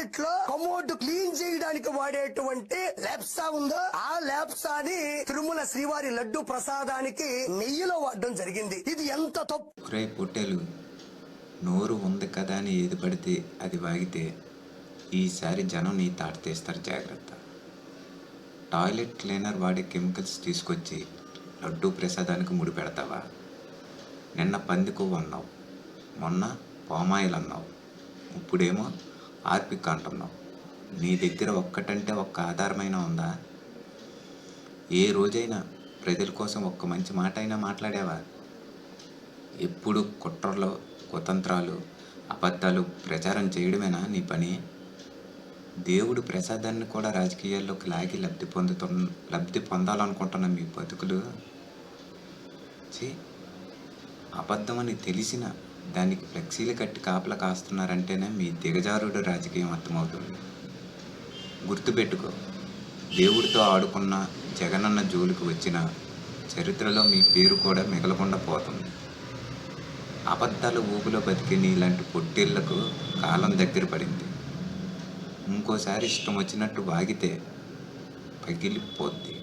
Toilet లో commode clean చేయడానికి వాడేటువంటి లెప్సా ఉందో ఆ లెప్సాని తిరుమల శ్రీవారి లడ్డు ప్రసాదానికి నెయ్యిలో వాడడం జరిగింది. ఇది ఎంత తప్పు. పొట్టేలు నోరు ఉంది కదా అని ఏది పడితే అది వాగితే ఈసారి జనం నీ తాట తీస్తారు, జాగ్రత్త. టాయిలెట్ క్లీనర్ వాడే కెమికల్స్ తీసుకొచ్చి లడ్డూ ప్రసాదానికి ముడి పెడతావా? నిన్న పంది కొవ్వు అన్నావు, మొన్న పామాయిల్ అన్నావు, ఇప్పుడేమో ఆర్పిక్ అంటున్నావు. నీ దగ్గర ఒక్కటంటే ఒక్క ఆధారమైన ఉందా? ఏ రోజైనా ప్రజల కోసం ఒక్క మంచి మాట అయినా మాట్లాడావా? ఎప్పుడు కుట్రలు, కుతంత్రాలు, అబద్ధాలు ప్రచారం చేయడమేనా నీ పని? దేవుడు ప్రసాదాన్ని కూడా రాజకీయాల్లోకి లాగి లబ్ధి పొందాలనుకుంటున్న మీ బతుకులు అబద్ధమని తెలిసిన దానికి ఫ్లెక్సీలు కట్టి కాపలా కాస్తున్నారంటేనే మీ దిగజారుడు రాజకీయం అర్థమవుతుంది. గుర్తుపెట్టుకో, దేవుడితో ఆడుకున్న జగనన్న జోలికి వచ్చిన చరిత్రలో మీ పేరు కూడా మిగలకుండా పోతుంది. అబద్ధాల ఊపిలో బతికే నీలాంటి పొట్టేళ్లకు కాలం దగ్గర పడింది. ఇంకోసారి ఇష్టం వచ్చినట్టు వాగితే పగిలిపోద్ది.